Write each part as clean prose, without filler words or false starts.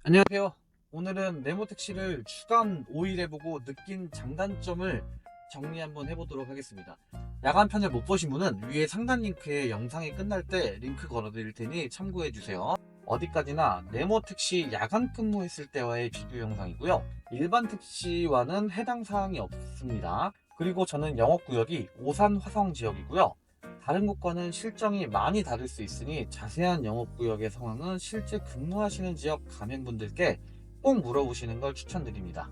안녕하세요. 오늘은 네모택시를 주간 5일 해보고 느낀 장단점을 정리 한번 해보도록 하겠습니다. 야간편을 못 보신 분은 위에 상단 링크에 영상이 끝날 때 링크 걸어드릴 테니 참고해주세요. 어디까지나 네모택시 야간 근무했을 때와의 비교 영상이고요. 일반 택시와는 해당 사항이 없습니다. 그리고 저는 영업구역이 오산 화성 지역이고요. 다른 곳과는 실정이 많이 다를 수 있으니 자세한 영업구역의 상황은 실제 근무하시는 지역 가맹분들께 꼭 물어보시는 걸 추천드립니다.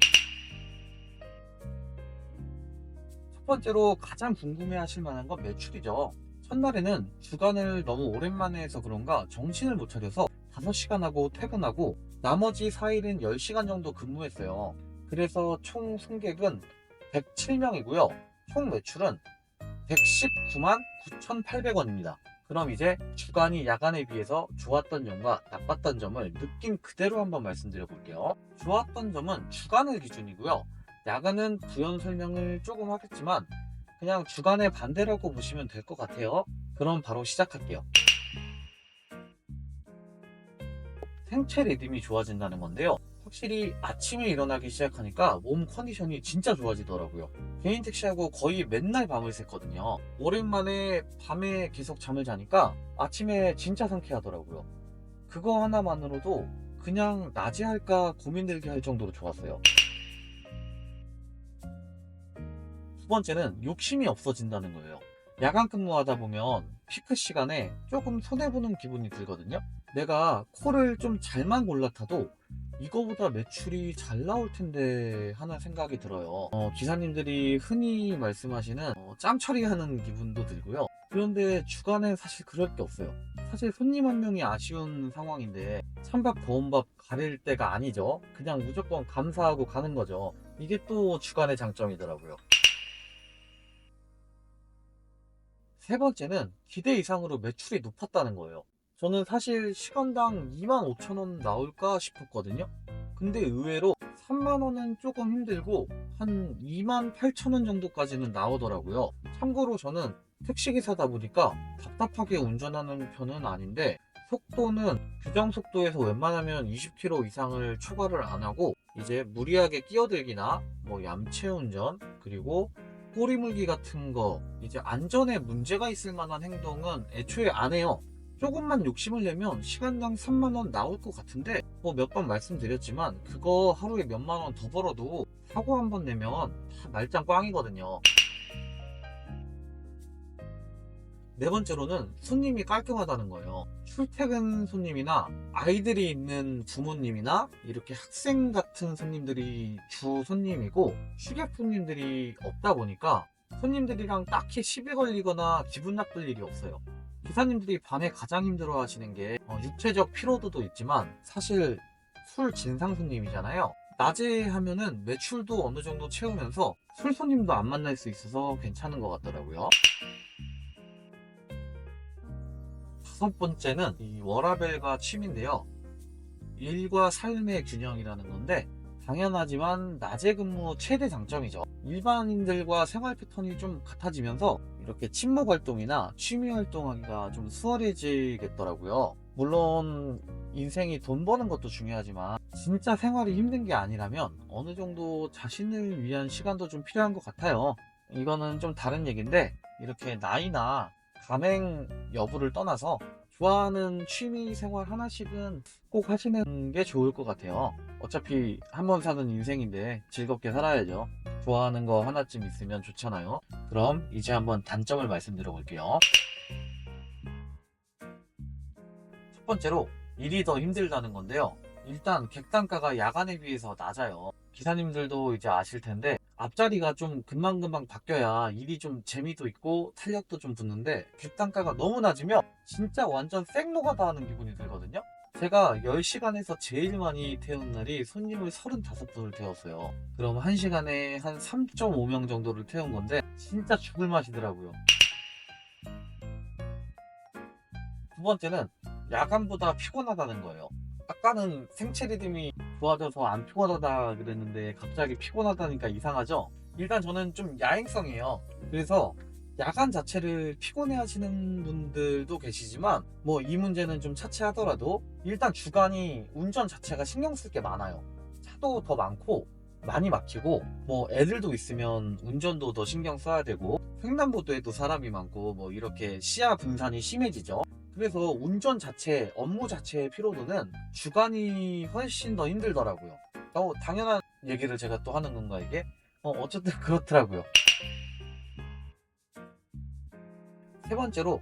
첫 번째로 가장 궁금해 하실 만한 건 매출이죠. 첫날에는 주간을 너무 오랜만에 해서 그런가 정신을 못 차려서 5시간 하고 퇴근하고 나머지 4일은 10시간 정도 근무했어요. 그래서 총 승객은 107명이고요. 총 매출은 119만 9,800원입니다. 그럼 이제 주간이 야간에 비해서 좋았던 점과 나빴던 점을 느낌 그대로 한번 말씀드려 볼게요. 좋았던 점은 주간을 기준이고요. 야간은 부연 설명을 조금 하겠지만 그냥 주간의 반대라고 보시면 될 것 같아요. 그럼 바로 시작할게요. 생체 리듬이 좋아진다는 건데요. 확실히 아침에 일어나기 시작하니까 몸 컨디션이 진짜 좋아지더라고요. 개인 택시하고 거의 맨날 밤을 샜거든요. 오랜만에 밤에 계속 잠을 자니까 아침에 진짜 상쾌하더라고요. 그거 하나만으로도 그냥 낮에 할까 고민 들게 할 정도로 좋았어요. 두 번째는 욕심이 없어진다는 거예요. 야간 근무하다 보면 피크 시간에 조금 손해보는 기분이 들거든요. 내가 콜을 좀 잘만 골라타도 이거보다 매출이 잘 나올 텐데 하는 생각이 들어요. 기사님들이 흔히 말씀하시는 짬 처리하는 기분도 들고요. 그런데 주간엔 사실 그럴 게 없어요. 사실 손님 한 명이 아쉬운 상황인데 찬밥 더운 밥 가릴 때가 아니죠. 그냥 무조건 감사하고 가는 거죠. 이게 또 주간의 장점이더라고요. 세 번째는 기대 이상으로 매출이 높았다는 거예요. 저는 사실 시간당 25,000원 나올까 싶었거든요. 근데 의외로 3만원은 조금 힘들고 한 28,000원 정도까지는 나오더라고요. 참고로 저는 택시기사다 보니까 답답하게 운전하는 편은 아닌데 속도는 규정 속도에서 웬만하면 20km 이상을 초과를 안 하고 이제 무리하게 끼어들기나 뭐 얌체 운전 그리고 꼬리물기 같은 거 이제 안전에 문제가 있을 만한 행동은 애초에 안 해요. 조금만 욕심을 내면 시간당 3만원 나올 것 같은데 뭐 몇 번 말씀드렸지만 그거 하루에 몇만 원 더 벌어도 사고 한 번 내면 다 말짱 꽝이거든요. 네 번째로는 손님이 깔끔하다는 거예요. 출퇴근 손님이나 아이들이 있는 부모님이나 이렇게 학생 같은 손님들이 주 손님이고 휴객 손님들이 없다 보니까 손님들이랑 딱히 시비 걸리거나 기분 나쁠 일이 없어요. 기사님들이 밤에 가장 힘들어 하시는 게 육체적 피로도도 있지만 사실 술 진상 손님이잖아요. 낮에 하면은 매출도 어느 정도 채우면서 술 손님도 안 만날 수 있어서 괜찮은 것 같더라고요. 다섯 번째는 이 워라밸과 취미인데요. 일과 삶의 균형이라는 건데 당연하지만 낮에 근무 최대 장점이죠. 일반인들과 생활 패턴이 좀 같아지면서 이렇게 친목 활동이나 취미 활동하기가 좀 수월해지겠더라고요. 물론 인생이 돈 버는 것도 중요하지만 진짜 생활이 힘든 게 아니라면 어느 정도 자신을 위한 시간도 좀 필요한 것 같아요. 이거는 좀 다른 얘기인데 이렇게 나이나 가맹 여부를 떠나서 좋아하는 취미 생활 하나씩은 꼭 하시는 게 좋을 것 같아요. 어차피 한 번 사는 인생인데 즐겁게 살아야죠. 좋아하는 거 하나쯤 있으면 좋잖아요. 그럼 이제 한번 단점을 말씀드려 볼게요. 첫 번째로 일이 더 힘들다는 건데요. 일단 객단가가 야간에 비해서 낮아요. 기사님들도 이제 아실 텐데 앞자리가 좀 금방금방 바뀌어야 일이 좀 재미도 있고 탄력도 좀 붙는데 객단가가 너무 낮으면 진짜 완전 생노가다 하는 기분이 들거든요. 제가 10시간에서 제일 많이 태운 날이 손님을 35분을 태웠어요. 그럼 1시간에 한 3.5명 정도를 태운 건데 진짜 죽을 맛이더라고요. 두 번째는 야간보다 피곤하다는 거예요. 아까는 생체 리듬이 좋아져서 안 피곤하다 그랬는데 갑자기 피곤하다니까 이상하죠? 일단 저는 좀 야행성이에요. 그래서 야간 자체를 피곤해 하시는 분들도 계시지만 뭐 이 문제는 좀 차치하더라도 일단 주간이 운전 자체가 신경 쓸 게 많아요. 차도 더 많고 많이 막히고 뭐 애들도 있으면 운전도 더 신경 써야 되고 횡단보도에도 사람이 많고 뭐 이렇게 시야 분산이 심해지죠. 그래서 운전 자체, 업무 자체의 피로도는 주간이 훨씬 더 힘들더라고요. 당연한 얘기를 제가 또 하는 건가 이게? 어쨌든 그렇더라고요. 세 번째로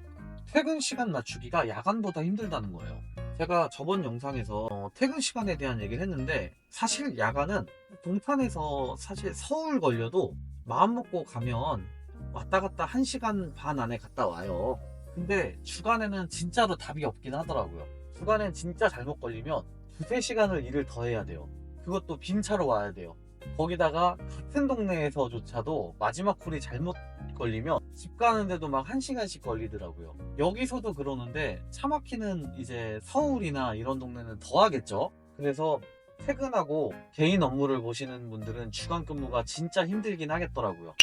퇴근 시간 맞추기가 야간보다 힘들다는 거예요. 제가 저번 영상에서 퇴근 시간에 대한 얘기를 했는데 사실 야간은 동탄에서 사실 서울 걸려도 마음 먹고 가면 왔다 갔다 1시간 반 안에 갔다 와요. 근데 주간에는 진짜로 답이 없긴 하더라고요. 주간엔 진짜 잘못 걸리면 두세 시간을 일을 더 해야 돼요. 그것도 빈 차로 와야 돼요. 거기다가 같은 동네에서조차도 마지막 콜이 잘못 걸리면 집 가는데도 막 1시간씩 걸리더라고요. 여기서도 그러는데 차 막히는 이제 서울이나 이런 동네는 더 하겠죠. 그래서 퇴근하고 개인 업무를 보시는 분들은 주간 근무가 진짜 힘들긴 하겠더라고요.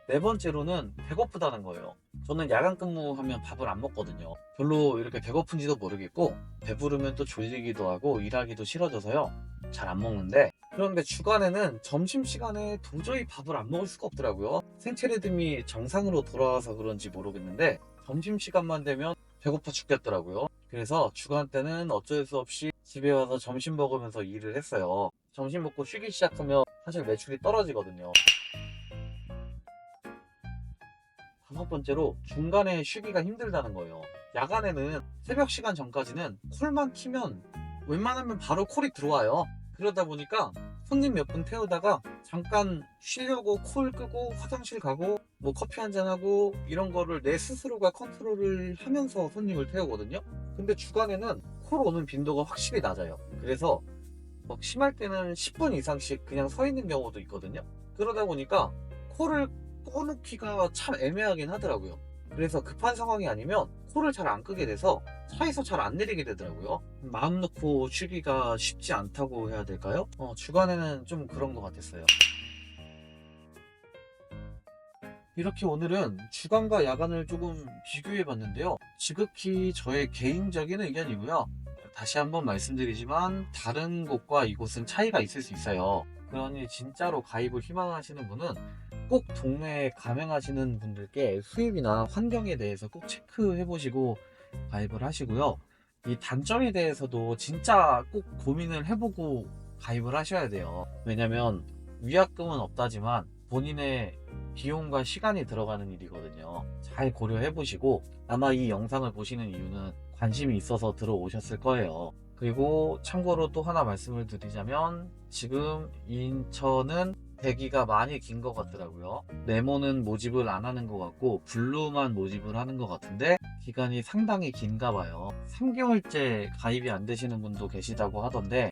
네 번째로는 배고프다는 거예요. 저는 야간 근무하면 밥을 안 먹거든요. 별로 이렇게 배고픈지도 모르겠고 배부르면 또 졸리기도 하고 일하기도 싫어져서요. 잘 안 먹는데 그런데 주간에는 점심시간에 도저히 밥을 안 먹을 수가 없더라고요. 생체 리듬이 정상으로 돌아와서 그런지 모르겠는데 점심시간만 되면 배고파 죽겠더라고요. 그래서 주간 때는 어쩔 수 없이 집에 와서 점심 먹으면서 일을 했어요. 점심 먹고 쉬기 시작하면 사실 매출이 떨어지거든요. 다섯 번째로 중간에 쉬기가 힘들다는 거예요. 야간에는 새벽 시간 전까지는 콜만 키면 웬만하면 바로 콜이 들어와요. 그러다 보니까 손님 몇 분 태우다가 잠깐 쉬려고 콜 끄고 화장실 가고 뭐 커피 한잔 하고 이런 거를 내 스스로가 컨트롤을 하면서 손님을 태우거든요. 근데 주간에는 콜 오는 빈도가 확실히 낮아요. 그래서 막 심할 때는 10분 이상씩 그냥 서 있는 경우도 있거든요. 그러다 보니까 콜을 꺼놓기가 참 애매하긴 하더라고요. 그래서 급한 상황이 아니면 콜을 잘 안 끄게 돼서 차에서 잘 안 내리게 되더라고요. 마음 놓고 쉬기가 쉽지 않다고 해야 될까요? 주간에는 좀 그런 것 같았어요. 이렇게 오늘은 주간과 야간을 조금 비교해 봤는데요. 지극히 저의 개인적인 의견이고요. 다시 한번 말씀드리지만 다른 곳과 이곳은 차이가 있을 수 있어요. 그러니 진짜로 가입을 희망하시는 분은 꼭 동네에 가맹하시는 분들께 수입이나 환경에 대해서 꼭 체크해 보시고 가입을 하시고요. 이 단점에 대해서도 진짜 꼭 고민을 해보고 가입을 하셔야 돼요. 왜냐면 위약금은 없다지만 본인의 비용과 시간이 들어가는 일이거든요. 잘 고려해 보시고 아마 이 영상을 보시는 이유는 관심이 있어서 들어오셨을 거예요. 그리고 참고로 또 하나 말씀을 드리자면 지금 인천은 대기가 많이 긴 것 같더라고요. 네모는 모집을 안 하는 것 같고 블루만 모집을 하는 것 같은데 기간이 상당히 긴가 봐요. 3개월째 가입이 안 되시는 분도 계시다고 하던데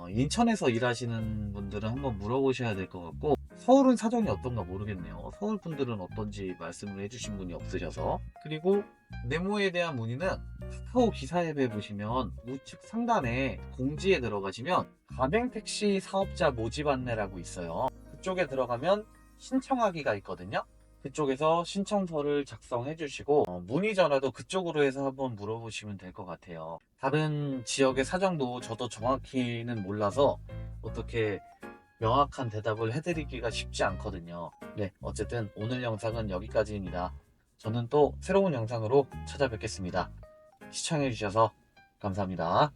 인천에서 일하시는 분들은 한번 물어보셔야 될 것 같고 서울은 사정이 어떤가 모르겠네요. 서울 분들은 어떤지 말씀을 해주신 분이 없으셔서. 그리고 네모에 대한 문의는 카카오 기사 앱에 보시면 우측 상단에 공지에 들어가시면 가맹택시 사업자 모집 안내라고 있어요. 그쪽에 들어가면 신청하기가 있거든요. 그쪽에서 신청서를 작성해 주시고 문의 전화도 그쪽으로 해서 한번 물어보시면 될 것 같아요. 다른 지역의 사정도 저도 정확히는 몰라서 어떻게 명확한 대답을 해드리기가 쉽지 않거든요. 네, 어쨌든 오늘 영상은 여기까지입니다. 저는 또 새로운 영상으로 찾아뵙겠습니다. 시청해주셔서 감사합니다.